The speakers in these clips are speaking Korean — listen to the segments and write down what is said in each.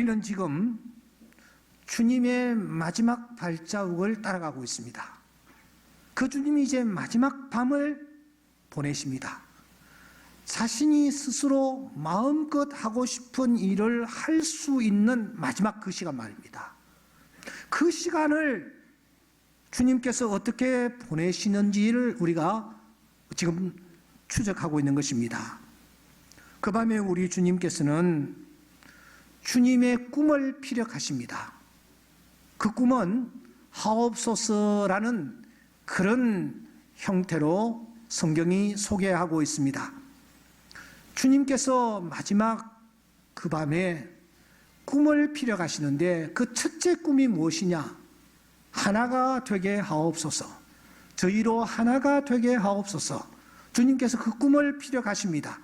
우리는 지금 주님의 마지막 발자국을 따라가고 있습니다. 그 주님이 이제 마지막 밤을 보내십니다. 자신이 스스로 마음껏 하고 싶은 일을 할 수 있는 마지막 그 시간 말입니다. 그 시간을 주님께서 어떻게 보내시는지를 우리가 지금 추적하고 있는 것입니다. 그 밤에 우리 주님께서는 주님의 꿈을 피력하십니다. 그 꿈은 하옵소서라는 그런 형태로 성경이 소개하고 있습니다. 주님께서 마지막 그 밤에 꿈을 피력하시는데 그 첫째 꿈이 무엇이냐? 하나가 되게 하옵소서. 저희로 하나가 되게 하옵소서. 주님께서 그 꿈을 피력하십니다.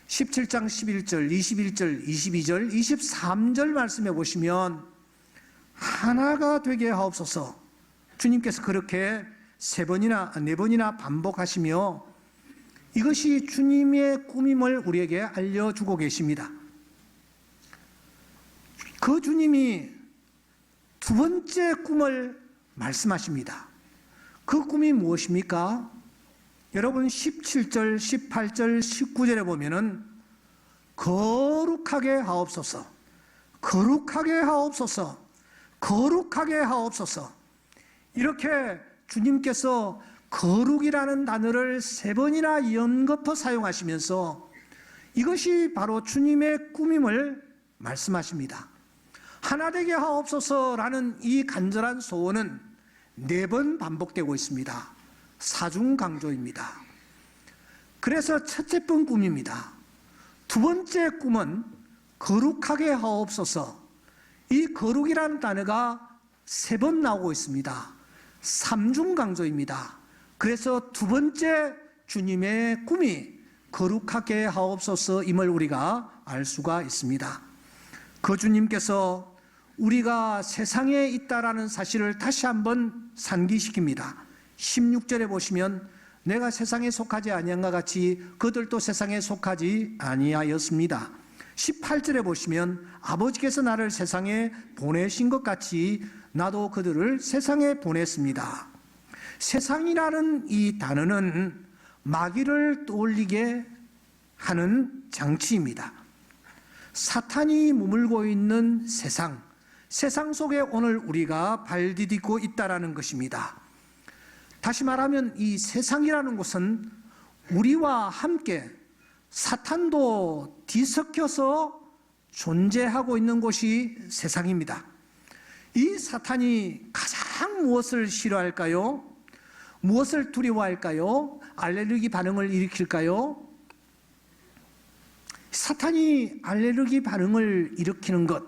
17장 11절, 21절, 22절, 23절 말씀해 보시면 하나가 되게 하옵소서. 주님께서 그렇게 네 번이나 반복하시며 이것이 주님의 꿈임을 우리에게 알려주고 계십니다. 그 주님이 두 번째 꿈을 말씀하십니다. 그 꿈이 무엇입니까? 여러분 17절, 18절, 19절에 보면은 거룩하게 하옵소서, 거룩하게 하옵소서, 거룩하게 하옵소서. 이렇게 주님께서 거룩이라는 단어를 세 번이나 연거푸 사용하시면서 이것이 바로 주님의 꿈임을 말씀하십니다. 하나 되게 하옵소서라는 이 간절한 소원은 네 번 반복되고 있습니다. 사중강조입니다. 그래서 첫째 번 꿈입니다. 두 번째 꿈은 거룩하게 하옵소서. 이 거룩이라는 단어가 세 번 나오고 있습니다. 삼중강조입니다. 그래서 두 번째 주님의 꿈이 거룩하게 하옵소서임을 우리가 알 수가 있습니다. 그 주님께서 우리가 세상에 있다라는 사실을 다시 한번 상기시킵니다. 16절에 보시면 내가 세상에 속하지 아니한과 같이 그들도 세상에 속하지 아니하였습니다. 18절에 보시면 아버지께서 나를 세상에 보내신 것 같이 나도 그들을 세상에 보냈습니다. 세상이라는 이 단어는 마귀를 떠올리게 하는 장치입니다. 사탄이 머물고 있는 세상, 세상 속에 오늘 우리가 발 디딛고 있다라는 것입니다. 다시 말하면 이 세상이라는 곳은 우리와 함께 사탄도 뒤섞여서 존재하고 있는 곳이 세상입니다. 이 사탄이 가장 무엇을 싫어할까요? 무엇을 두려워할까요? 알레르기 반응을 일으킬까요? 사탄이 알레르기 반응을 일으키는 것,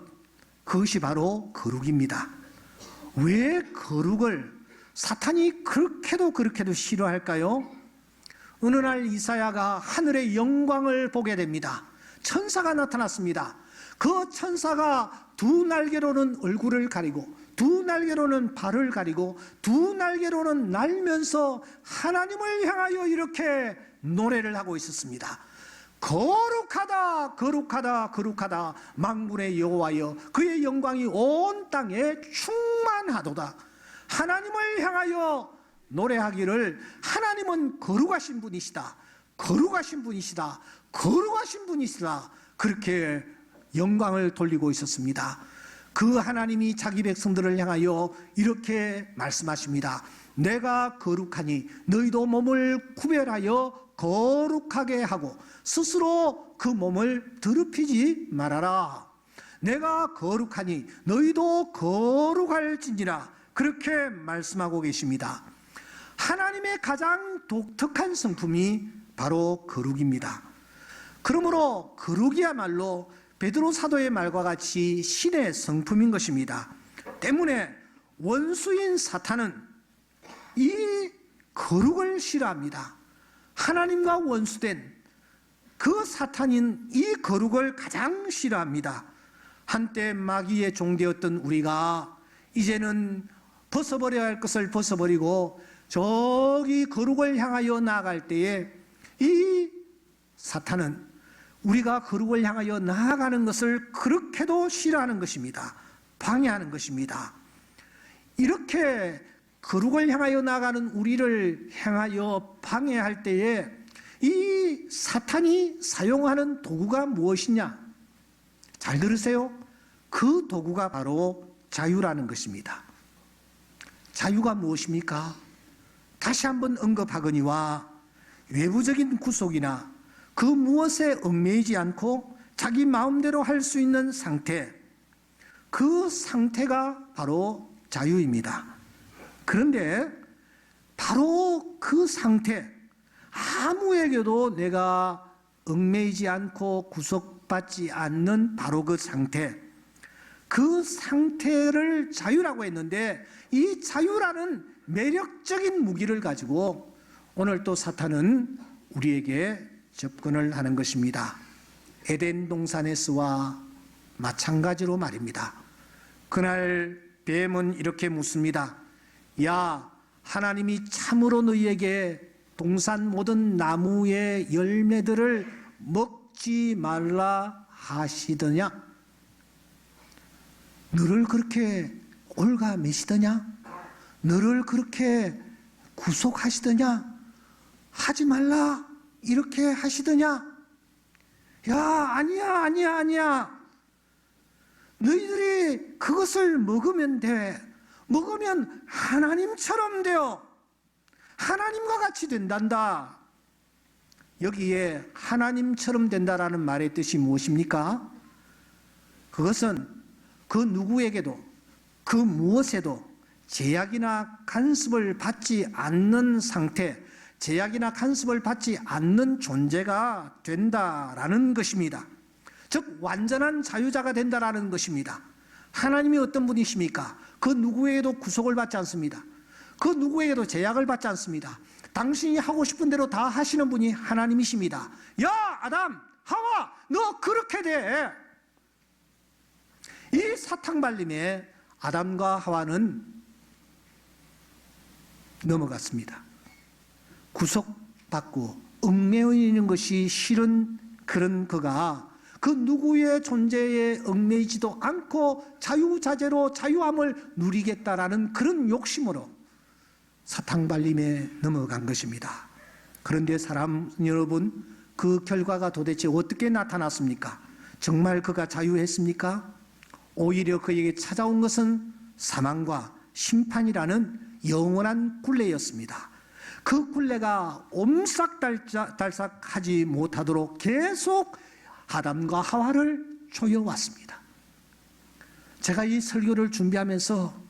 그것이 바로 거룩입니다. 왜 거룩을 사탄이 그렇게도 싫어할까요? 어느 날 이사야가 하늘의 영광을 보게 됩니다. 천사가 나타났습니다. 그 천사가 두 날개로는 얼굴을 가리고 두 날개로는 발을 가리고 두 날개로는 날면서 하나님을 향하여 이렇게 노래를 하고 있었습니다. 거룩하다 거룩하다 거룩하다 만군의 여호와여 그의 영광이 온 땅에 충만하도다. 하나님을 향하여 노래하기를 하나님은 거룩하신 분이시다, 거룩하신 분이시다, 거룩하신 분이시다, 그렇게 영광을 돌리고 있었습니다. 그 하나님이 자기 백성들을 향하여 이렇게 말씀하십니다. 내가 거룩하니 너희도 몸을 구별하여 거룩하게 하고 스스로 그 몸을 더럽히지 말아라. 내가 거룩하니 너희도 거룩할지니라. 그렇게 말씀하고 계십니다. 하나님의 가장 독특한 성품이 바로 거룩입니다. 그러므로 거룩이야말로 베드로 사도의 말과 같이 신의 성품인 것입니다. 때문에 원수인 사탄은 이 거룩을 싫어합니다. 하나님과 원수된 그 사탄인 이 거룩을 가장 싫어합니다. 한때 마귀의 종되었던 우리가 이제는 벗어버려야 할 것을 벗어버리고 저기 거룩을 향하여 나아갈 때에 이 사탄은 우리가 거룩을 향하여 나아가는 것을 그렇게도 싫어하는 것입니다. 방해하는 것입니다. 이렇게 거룩을 향하여 나아가는 우리를 향하여 방해할 때에 이 사탄이 사용하는 도구가 무엇이냐? 잘 들으세요. 그 도구가 바로 자유라는 것입니다. 자유가 무엇입니까? 다시 한번 언급하거니와 외부적인 구속이나 그 무엇에 얽매이지 않고 자기 마음대로 할 수 있는 상태, 그 상태가 바로 자유입니다. 그런데 바로 그 상태, 아무에게도 내가 얽매이지 않고 구속받지 않는 바로 그 상태, 그 상태를 자유라고 했는데, 이 자유라는 매력적인 무기를 가지고 오늘 또 사탄은 우리에게 접근을 하는 것입니다. 에덴 동산에서와 마찬가지로 말입니다. 그날 뱀은 이렇게 묻습니다. 야, 하나님이 참으로 너희에게 동산 모든 나무의 열매들을 먹지 말라 하시더냐? 너를 그렇게 올가매시더냐? 너를 그렇게 구속하시더냐? 하지 말라 이렇게 하시더냐? 야, 아니야. 너희들이 그것을 먹으면 돼. 먹으면 하나님처럼 돼요. 하나님과 같이 된단다. 여기에 하나님처럼 된다라는 말의 뜻이 무엇입니까? 그것은 그 누구에게도 그 무엇에도 제약이나 간섭을 받지 않는 상태, 제약이나 간섭을 받지 않는 존재가 된다라는 것입니다. 즉 완전한 자유자가 된다라는 것입니다. 하나님이 어떤 분이십니까? 그 누구에게도 구속을 받지 않습니다. 그 누구에게도 제약을 받지 않습니다. 당신이 하고 싶은 대로 다 하시는 분이 하나님이십니다. 야, 아담, 하와, 너 그렇게 돼. 이 사탕발림에 아담과 하와는 넘어갔습니다. 구속받고 얽매여 있는 것이 싫은 그런 그가 그 누구의 존재에 얽매이지도 않고 자유자재로 자유함을 누리겠다라는 그런 욕심으로 사탕발림에 넘어간 것입니다. 그런데 사람 여러분, 그 결과가 도대체 어떻게 나타났습니까? 정말 그가 자유했습니까? 오히려 그에게 찾아온 것은 사망과 심판이라는 영원한 굴레였습니다. 그 굴레가 옴싹달싹하지 못하도록 계속 아담과 하와를 조여왔습니다. 제가 이 설교를 준비하면서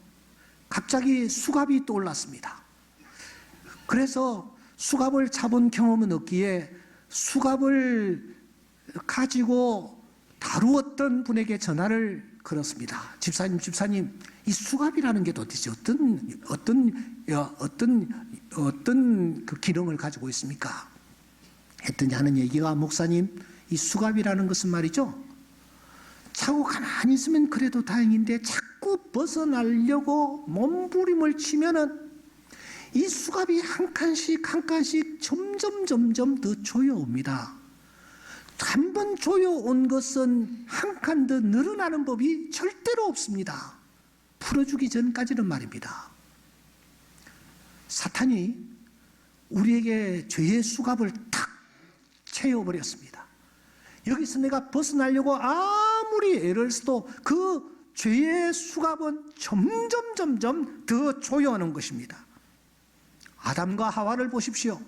갑자기 수갑이 떠올랐습니다. 그래서 수갑을 잡은 경험은 없기에 수갑을 가지고 다루었던 분에게 전화를 걸었습니다. 집사님, 이 수갑이라는 게 도대체 어떤 그 기능을 가지고 있습니까? 했더니 하는 얘기가, 목사님, 이 수갑이라는 것은 말이죠, 자고 가만히 있으면 그래도 다행인데 자꾸 벗어나려고 몸부림을 치면은 이 수갑이 한 칸씩 점점 더 조여옵니다. 한 번 조여온 것은 한 칸 더 늘어나는 법이 절대로 없습니다. 풀어주기 전까지는 말입니다. 사탄이 우리에게 죄의 수갑을 탁 채워버렸습니다. 여기서 내가 벗어나려고 아무리 애를 써도 그 죄의 수갑은 점점 더 조여오는 것입니다. 아담과 하와를 보십시오.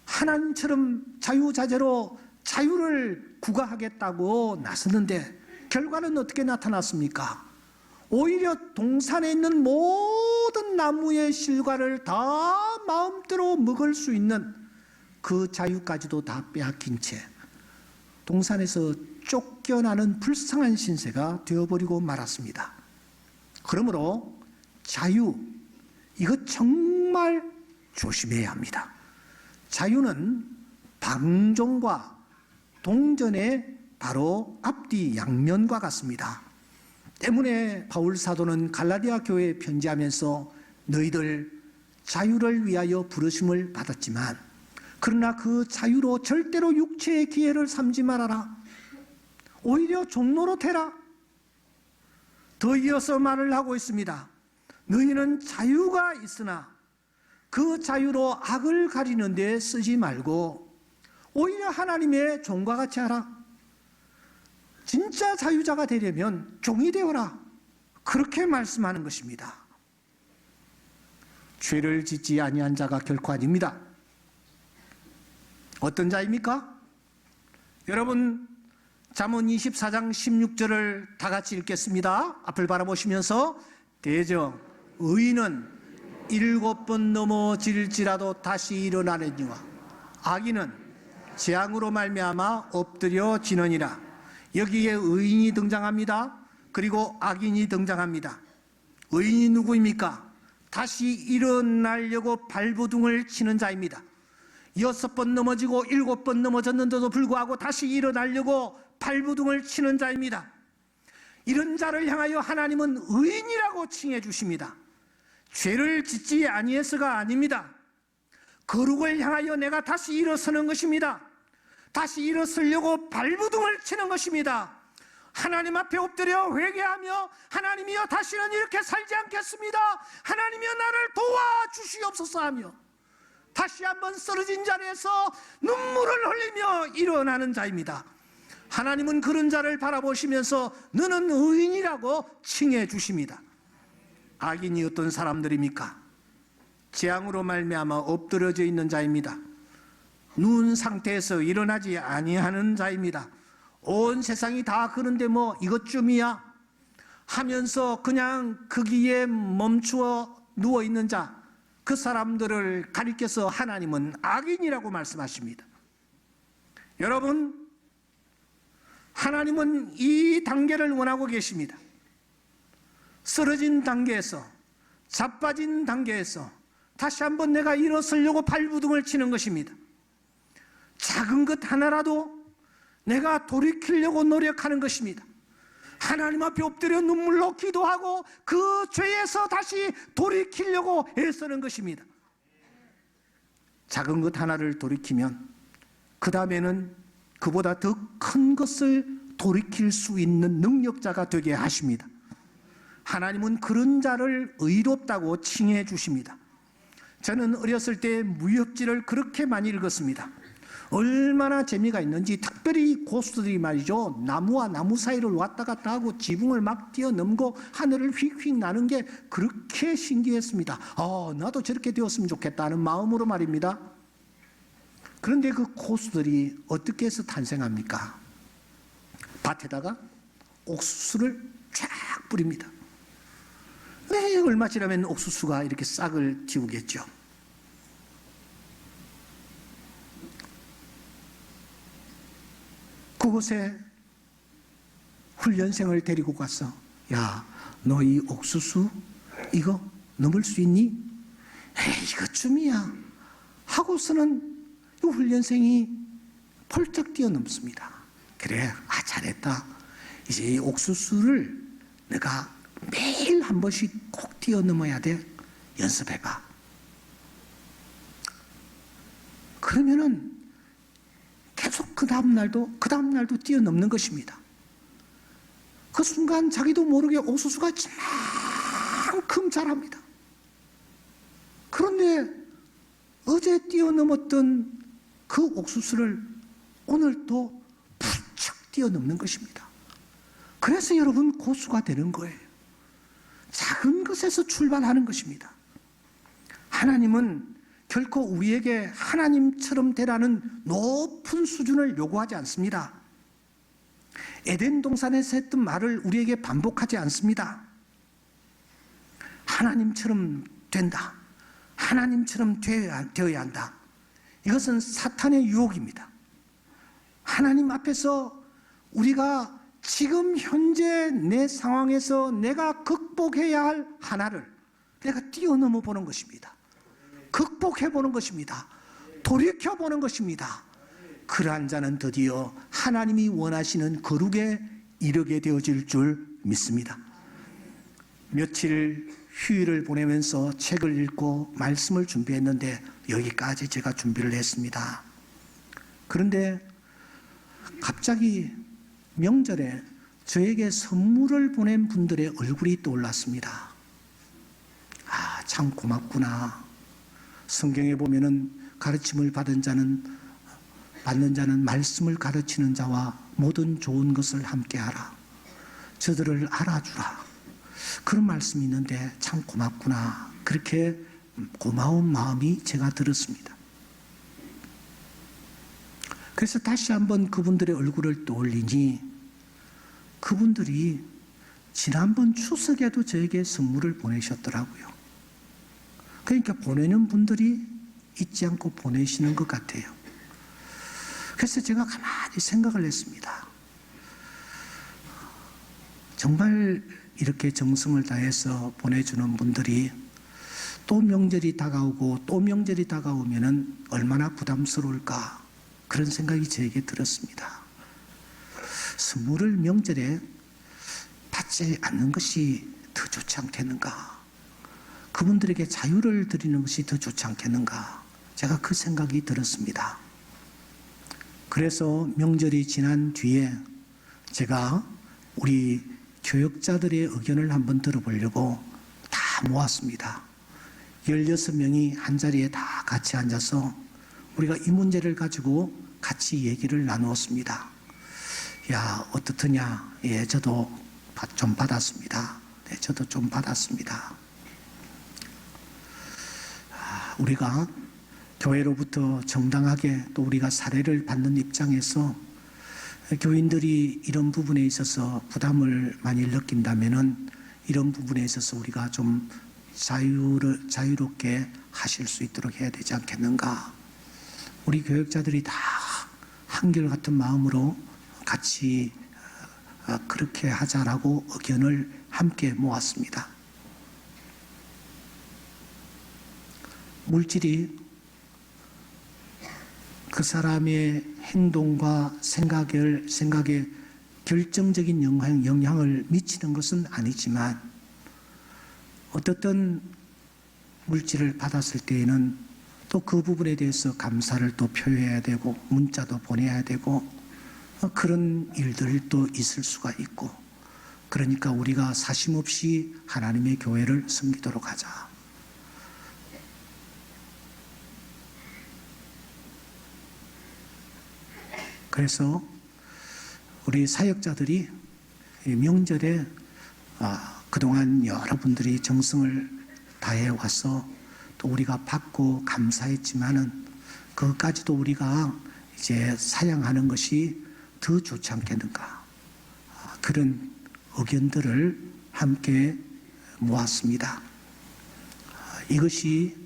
하나님처럼 자유자재로 자유를 구가하겠다고 나섰는데 결과는 어떻게 나타났습니까? 오히려 동산에 있는 모든 나무의 실과를 다 마음대로 먹을 수 있는 그 자유까지도 다 빼앗긴 채 동산에서 쫓겨나는 불쌍한 신세가 되어버리고 말았습니다. 그러므로 자유, 이거 정말 조심해야 합니다. 자유는 방종과 동전의 바로 앞뒤 양면과 같습니다. 때문에 바울 사도는 갈라디아 교회에 편지하면서 너희들 자유를 위하여 부르심을 받았지만 그 그러나 그 자유로 절대로 육체의 기회를 삼지 말아라. 오히려 종로로 되라. 더 이어서 말을 하고 있습니다. 너희는 자유가 있으나 그 자유로 악을 가리는 데 쓰지 말고 오히려 하나님의 종과 같이 하라. 진짜 자유자가 되려면 종이 되어라. 그렇게 말씀하는 것입니다. 죄를 짓지 아니한 자가 결코 아닙니다. 어떤 자입니까? 여러분, 잠언 24장 16절을 다 같이 읽겠습니다. 앞을 바라보시면서 대저 의인은 7번 넘어질지라도 다시 일어나느니와 악인은 재앙으로 말미암아 엎드려지느니라. 여기에 의인이 등장합니다. 그리고 악인이 등장합니다. 의인이 누구입니까? 다시 일어나려고 발버둥을 치는 자입니다. 6번 넘어지고 7번 넘어졌는데도 불구하고 다시 일어나려고 발버둥을 치는 자입니다. 이런 자를 향하여 하나님은 의인이라고 칭해 주십니다. 죄를 짓지 아니해서가 아닙니다. 거룩을 향하여 내가 다시 일어서는 것입니다. 다시 일어서려고 발버둥을 치는 것입니다. 하나님 앞에 엎드려 회개하며 하나님이여 다시는 이렇게 살지 않겠습니다. 하나님이여 나를 도와주시옵소서 하며 다시 한번 쓰러진 자리에서 눈물을 흘리며 일어나는 자입니다. 하나님은 그런 자를 바라보시면서 너는 의인이라고 칭해 주십니다. 악인이 어떤 사람들입니까? 재앙으로 말미암아 엎드려져 있는 자입니다. 누운 상태에서 일어나지 아니하는 자입니다. 온 세상이 다 그런데 뭐 이것쯤이야 하면서 그냥 거기에 멈추어 누워 있는 자, 그 사람들을 가리켜서 하나님은 악인이라고 말씀하십니다. 여러분, 하나님은 이 단계를 원하고 계십니다. 쓰러진 단계에서, 자빠진 단계에서 다시 한번 내가 일어서려고 발부둥을 치는 것입니다. 작은 것 하나라도 내가 돌이키려고 노력하는 것입니다. 하나님 앞에 엎드려 눈물로 기도하고 그 죄에서 다시 돌이키려고 애쓰는 것입니다. 작은 것 하나를 돌이키면 그 다음에는 그보다 더 큰 것을 돌이킬 수 있는 능력자가 되게 하십니다. 하나님은 그런 자를 의롭다고 칭해 주십니다. 저는 어렸을 때 무협지를 그렇게 많이 읽었습니다. 얼마나 재미가 있는지, 특별히 고수들이 말이죠, 나무와 나무 사이를 왔다 갔다 하고 지붕을 막 뛰어넘고 하늘을 휙휙 나는 게 그렇게 신기했습니다. 나도 저렇게 되었으면 좋겠다는 마음으로 말입니다. 그런데 그 고수들이 어떻게 해서 탄생합니까? 밭에다가 옥수수를 쫙 뿌립니다. 네, 얼마 지나면 옥수수가 이렇게 싹을 틔우겠죠. 그곳에 훈련생을 데리고 가서, 야, 너 이 옥수수 이거 넘을 수 있니? 에이, 이것쯤이야 하고서는 이 훈련생이 펄쩍 뛰어넘습니다. 그래, 잘했다. 이제 이 옥수수를 내가 매일 한 번씩 꼭 뛰어넘어야 돼. 연습해봐. 그러면은 계속 그 다음날도 뛰어넘는 것입니다. 그 순간 자기도 모르게 옥수수가 이만큼 자랍니다. 그런데 어제 뛰어넘었던 그 옥수수를 오늘 또 부쩍 뛰어넘는 것입니다. 그래서 여러분 고수가 되는 거예요. 작은 것에서 출발하는 것입니다. 하나님은 결코 우리에게 하나님처럼 되라는 높은 수준을 요구하지 않습니다. 에덴 동산에서 했던 말을 우리에게 반복하지 않습니다. 하나님처럼 된다. 하나님처럼 되어야 한다. 이것은 사탄의 유혹입니다. 하나님 앞에서 우리가 지금 현재 내 상황에서 내가 극복해야 할 하나를 내가 뛰어넘어 보는 것입니다. 극복해 보는 것입니다. 돌이켜 보는 것입니다. 그러한 자는 드디어 하나님이 원하시는 거룩에 이르게 되어질 줄 믿습니다. 며칠 휴일을 보내면서 책을 읽고 말씀을 준비했는데 여기까지 제가 준비를 했습니다. 그런데 갑자기 명절에 저에게 선물을 보낸 분들의 얼굴이 떠올랐습니다. 아, 참 고맙구나. 성경에 보면은 가르침을 받는 자는 말씀을 가르치는 자와 모든 좋은 것을 함께하라. 저들을 알아주라. 그런 말씀이 있는데 참 고맙구나. 그렇게 고마운 마음이 제가 들었습니다. 그래서 다시 한번 그분들의 얼굴을 떠올리니 그분들이 지난번 추석에도 저에게 선물을 보내셨더라고요. 그러니까 보내는 분들이 잊지 않고 보내시는 것 같아요. 그래서 제가 가만히 생각을 했습니다. 정말 이렇게 정성을 다해서 보내주는 분들이 또 명절이 다가오고 또 명절이 다가오면은 얼마나 부담스러울까, 그런 생각이 저에게 들었습니다. 선물을 명절에 받지 않는 것이 더 좋지 않겠는가? 그분들에게 자유를 드리는 것이 더 좋지 않겠는가? 제가 그 생각이 들었습니다. 그래서 명절이 지난 뒤에 제가 우리 교역자들의 의견을 한번 들어보려고 다 모았습니다. 16명이 한자리에 다 같이 앉아서 우리가 이 문제를 가지고 같이 얘기를 나누었습니다. 야, 어떻더냐? 예, 저도 좀 받았습니다. 네, 저도 좀 받았습니다. 우리가 교회로부터 정당하게 또 우리가 사례를 받는 입장에서 교인들이 이런 부분에 있어서 부담을 많이 느낀다면은 이런 부분에 있어서 우리가 좀 자유롭게 하실 수 있도록 해야 되지 않겠는가? 우리 교역자들이 다 한결같은 마음으로 같이 그렇게 하자라고 의견을 함께 모았습니다. 물질이 그 사람의 행동과 생각에 결정적인 영향을 미치는 것은 아니지만 어떻든 물질을 받았을 때에는 또 그 부분에 대해서 감사를 또 표해야 되고 문자도 보내야 되고 그런 일들도 있을 수가 있고, 그러니까 우리가 사심없이 하나님의 교회를 섬기도록 하자. 그래서 우리 사역자들이 명절에 그동안 여러분들이 정성을 다해 와서 또 우리가 받고 감사했지만은 그것까지도 우리가 이제 사양하는 것이 더 좋지 않겠는가, 그런 의견들을 함께 모았습니다. 이것이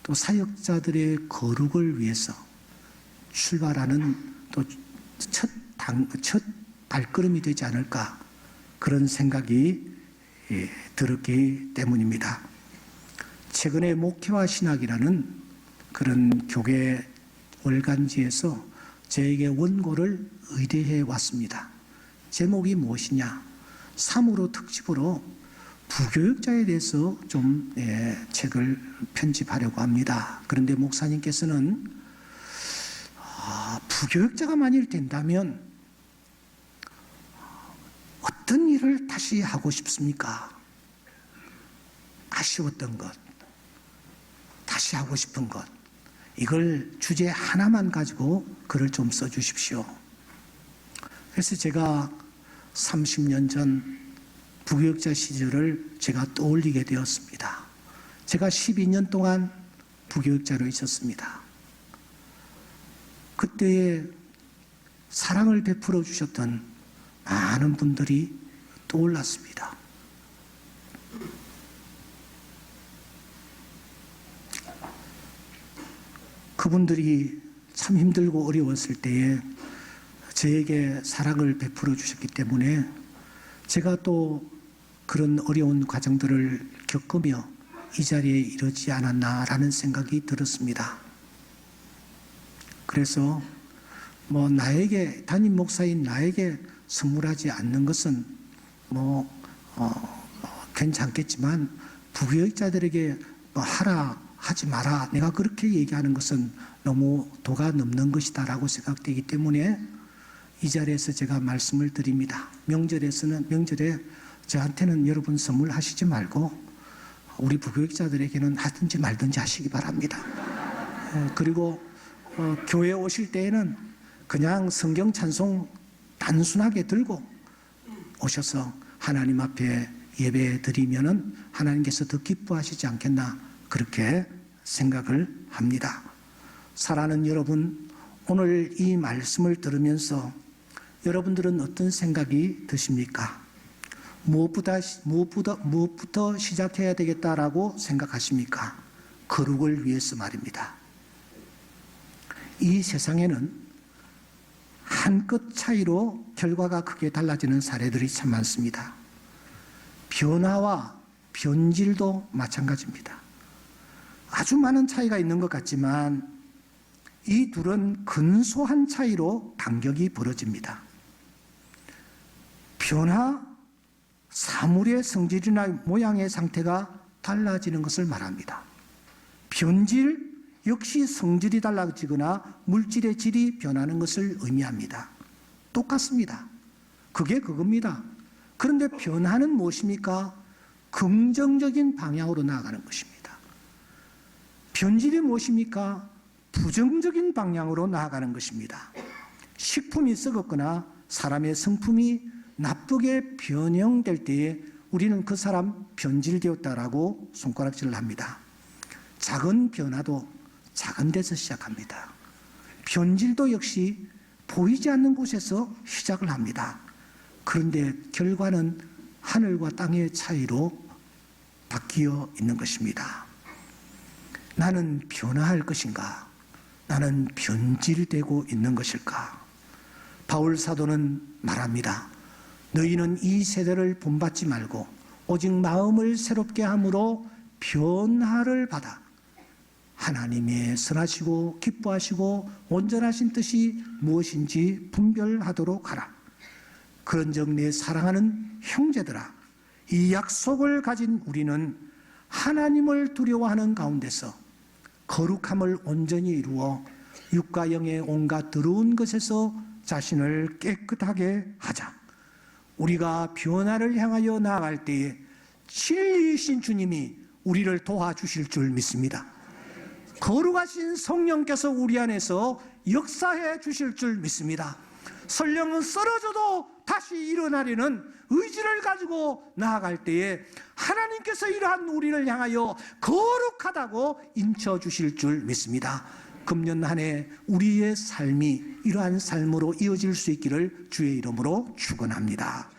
또 사역자들의 거룩을 위해서 출발하는 또 첫 발걸음이 되지 않을까, 그런 생각이 들었기 때문입니다. 최근에 목회와 신학이라는 그런 교계 월간지에서 저에게 원고를 의뢰해 왔습니다. 제목이 무엇이냐? 3.15 특집으로 부교역자에 대해서 좀 책을 편집하려고 합니다. 그런데 목사님께서는 부교역자가 만일 된다면 어떤 일을 다시 하고 싶습니까? 아쉬웠던 것, 다시 하고 싶은 것, 이걸 주제 하나만 가지고 글을 좀 써주십시오. 그래서 제가 30년 전 부교역자 시절을 제가 떠올리게 되었습니다. 제가 12년 동안 부교역자로 있었습니다. 그때에 사랑을 베풀어 주셨던 많은 분들이 떠올랐습니다. 그분들이 참 힘들고 어려웠을 때에 저에게 사랑을 베풀어 주셨기 때문에 제가 또 그런 어려운 과정들을 겪으며 이 자리에 이르지 않았나라는 생각이 들었습니다. 그래서 나에게, 담임 목사인 나에게 선물하지 않는 것은 괜찮겠지만 부교육자들에게 뭐 하라 하지 마라 내가 그렇게 얘기하는 것은 너무 도가 넘는 것이다라고 생각되기 때문에 이 자리에서 제가 말씀을 드립니다. 명절에 저한테는 여러분 선물하시지 말고 우리 부교육자들에게는 하든지 말든지 하시기 바랍니다. 그리고 교회에 오실 때에는 그냥 성경 찬송 단순하게 들고 오셔서 하나님 앞에 예배 드리면은 하나님께서 더 기뻐하시지 않겠나 그렇게 생각을 합니다. 사랑하는 여러분, 오늘 이 말씀을 들으면서 여러분들은 어떤 생각이 드십니까? 무엇부터 시작해야 되겠다라고 생각하십니까? 거룩을 위해서 말입니다. 이 세상에는 한 끗 차이로 결과가 크게 달라지는 사례들이 참 많습니다. 변화와 변질도 마찬가지입니다. 아주 많은 차이가 있는 것 같지만 이 둘은 근소한 차이로 간격이 벌어집니다. 변화, 사물의 성질이나 모양의 상태가 달라지는 것을 말합니다. 변질 역시 성질이 달라지거나 물질의 질이 변하는 것을 의미합니다. 똑같습니다. 그게 그겁니다. 그런데 변화는 무엇입니까? 긍정적인 방향으로 나아가는 것입니다. 변질이 무엇입니까? 부정적인 방향으로 나아가는 것입니다. 식품이 썩었거나 사람의 성품이 나쁘게 변형될 때에 우리는 그 사람 변질되었다라고 손가락질을 합니다. 작은 변화도 작은 데서 시작합니다. 변질도 역시 보이지 않는 곳에서 시작을 합니다. 그런데 결과는 하늘과 땅의 차이로 바뀌어 있는 것입니다. 나는 변화할 것인가? 나는 변질되고 있는 것일까? 바울 사도는 말합니다. 너희는 이 세대를 본받지 말고 오직 마음을 새롭게 함으로 변화를 받아 하나님의 선하시고 기뻐하시고 온전하신 뜻이 무엇인지 분별하도록 하라. 그런즉 내 사랑하는 형제들아, 이 약속을 가진 우리는 하나님을 두려워하는 가운데서 거룩함을 온전히 이루어 육과 영의 온갖 더러운 것에서 자신을 깨끗하게 하자. 우리가 변화를 향하여 나아갈 때에 진리이신 주님이 우리를 도와주실 줄 믿습니다. 거룩하신 성령께서 우리 안에서 역사해 주실 줄 믿습니다. 설령은 쓰러져도 다시 일어나려는 의지를 가지고 나아갈 때에 하나님께서 이러한 우리를 향하여 거룩하다고 인쳐 주실 줄 믿습니다. 금년 한 해 우리의 삶이 이러한 삶으로 이어질 수 있기를 주의 이름으로 축원합니다.